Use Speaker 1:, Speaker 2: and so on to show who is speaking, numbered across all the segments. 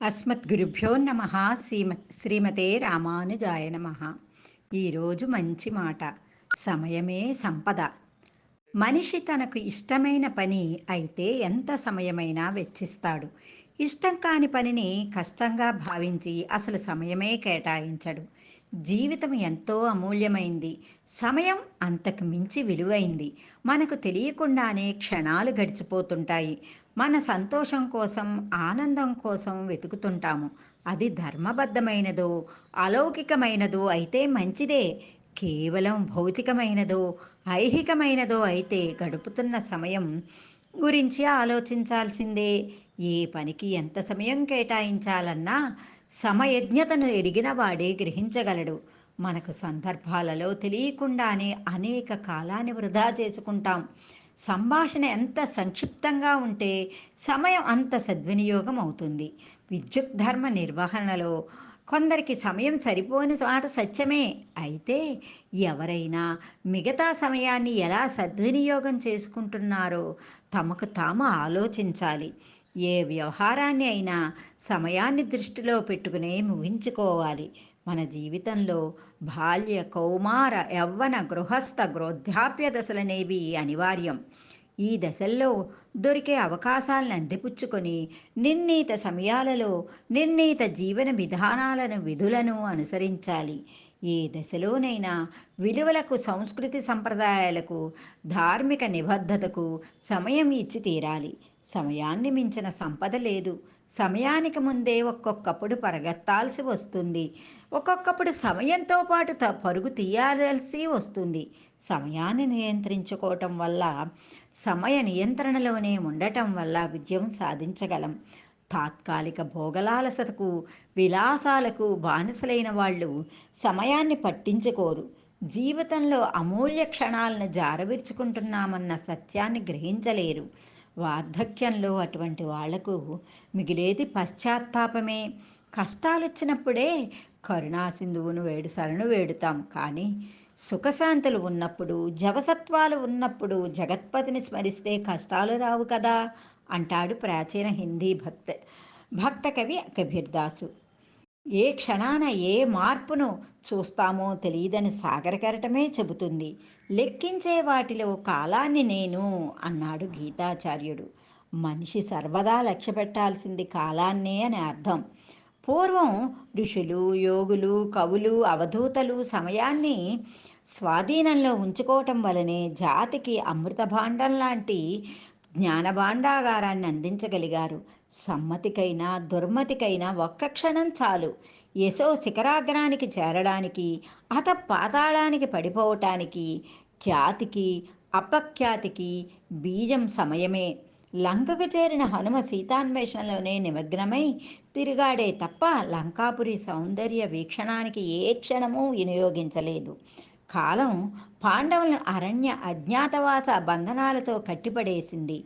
Speaker 1: అస్మద్గురుభ్యో నమ. శ్రీమతే రామానుజాయ నమ. ఈరోజు మంచి మాట. సమయమే సంపద. మనిషి తనకు ఇష్టమైన పని అయితే ఎంత సమయమైనా వెచ్చిస్తాడు. ఇష్టం కాని పనిని కష్టంగా భావించి అసలు సమయమే కేటాయించడు. జీవితం ఎంతో అమూల్యమైంది. సమయం అంతకు మించి విలువైంది. మనకు తెలియకుండానే క్షణాలు గడిచిపోతుంటాయి. మన సంతోషం కోసం, ఆనందం కోసం వెతుకుతుంటాము. అది ధర్మబద్ధమైనదో, అలౌకికమైనదో అయితే మంచిదే. కేవలం భౌతికమైనదో, ఐహికమైనదో అయితే గడుపుతున్న సమయం గురించి ఆలోచించాల్సిందే. ఏ పనికి ఎంత సమయం కేటాయించాలన్నా సమయజ్ఞతను ఎరిగిన వాడే గ్రహించగలడు. మనకు సందర్భాలలో తెలియకుండానే అనేక కాలాన్ని వృధా చేసుకుంటాం. సంభాషణ ఎంత సంక్షిప్తంగా ఉంటే సమయం అంత సద్వినియోగం అవుతుంది. విద్యుత్ ధర్మ నిర్వహణలో కొందరికి సమయం సరిపోని మాట సత్యమే. అయితే ఎవరైనా మిగతా సమయాన్ని ఎలా సద్వినియోగం చేసుకుంటున్నారో తమకు తాము ఆలోచించాలి. ఏ వ్యవహారాన్ని అయినా సమయాన్ని దృష్టిలో పెట్టుకునే ముగించుకోవాలి. మన జీవితంలో బాల్య, కౌమార, యవ్వన, గృహస్థ, వృద్ధాప్య దశలనేవి అనివార్యం. ఈ దశల్లో దొరికే అవకాశాలను అందిపుచ్చుకొని నిర్ణీత సమయాలలో నిర్ణీత జీవన విధానాలను, విధులను అనుసరించాలి. ఏ దశలోనైనా విలువలకు, సంస్కృతి సంప్రదాయాలకు, ధార్మిక నిబద్ధతకు సమయం ఇచ్చి తీరాలి. సమయాన్ని మించిన సంపద లేదు. సమయానికి ముందే ఒక్కొక్కప్పుడు పరిగెత్తాల్సి వస్తుంది. ఒక్కొక్కప్పుడు సమయంతో పాటు పరుగు తీయాల్సి వస్తుంది. సమయాన్ని నియంత్రించుకోవటం వల్ల, సమయ నియంత్రణలోనే ఉండటం వల్ల విజయం సాధించగలం. తాత్కాలిక భోగలాలసతకు, విలాసాలకు బానిసలైన వాళ్ళు సమయాన్ని పట్టించుకోరు. జీవితంలో అమూల్య క్షణాలను జారవిరుచుకుంటున్నామన్న సత్యాన్ని గ్రహించలేరు. వార్ధక్యంలో అటువంటి వాళ్లకు మిగిలేది పశ్చాత్తాపమే. కష్టాలొచ్చినప్పుడే కరుణాసింధువును శరణు వేడుతాం. కానీ సుఖశాంతులు ఉన్నప్పుడు, జవసత్వాలు ఉన్నప్పుడు జగత్పతిని స్మరిస్తే కష్టాలు రావు కదా అంటాడు ప్రాచీన హిందీ భక్త కవి కబీర్దాసు. ఏ క్షణాన ఏ మార్పును చూస్తామో తెలియదని సాగర కెరటమే చెబుతుంది. లెక్కించే వాటిలో కాలాన్ని నేను అన్నాడు గీతాచార్యుడు. మనిషి సర్వదా లక్ష్య పెట్టాల్సింది కాలాన్నే అని అర్థం. పూర్వం ఋషులు, యోగులు, కవులు, అవధూతలు సమయాన్ని స్వాధీనంలో ఉంచుకోవటం వలనే జాతికి అమృత భాండం లాంటి జ్ఞానభాండాగారాన్ని అందించగలిగారు. సమ్మతికైనా దుర్మతికైనా ఒక్క క్షణం చాలు. యశో శిఖరాగ్రానికి చేరడానికి, అత పాతాళానికి పడిపోవటానికి, ఖ్యాతికి అపఖ్యాతికి బీజం సమయమే. లంకకు చేరిన హనుమ సీతాన్వేషణలోనే నిమగ్నమై తిరిగాడే తప్ప లంకాపురి సౌందర్య వీక్షణానికి ఏ క్షణమూ వినియోగించలేదు. కాలం పాండవులను అరణ్య అజ్ఞాతవాస బంధనాలతో కట్టిపడేసింది.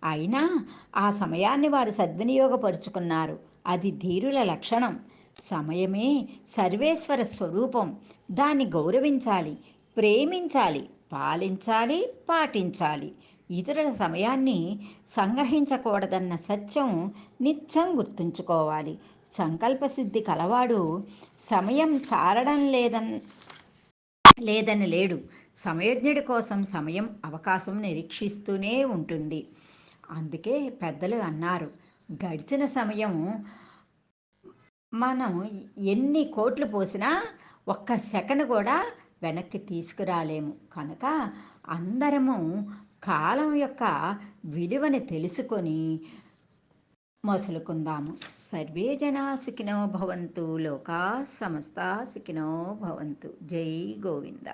Speaker 1: అయినా ఆ సమయాన్ని వారు సద్వినియోగపరుచుకున్నారు. అది ధీరుల లక్షణం. సమయమే సర్వేశ్వర స్వరూపం. దాన్ని గౌరవించాలి, ప్రేమించాలి, పాలించాలి, పాటించాలి. ఇతరుల సమయాన్ని సంగ్రహించకూడదన్న సత్యం నిత్యం గుర్తుంచుకోవాలి. సంకల్పశుద్ధి కలవాడు సమయం చాలడం లేదని లేడు. సమయజ్ఞుడి కోసం సమయం, అవకాశం నిరీక్షిస్తూనే ఉంటుంది. అందుకే పెద్దలు అన్నారు, గడిచిన సమయం మనం ఎన్ని కోట్లు పోసినా ఒక్క సెకను కూడా వెనక్కి తీసుకురాలేము. కనుక అందరము కాలం యొక్క విలువని తెలుసుకొని మసులుకుందాము. సర్వే జనా సుఖినో భవంతు, లోకా సమస్తా సుఖినో భవంతు. జై గోవింద.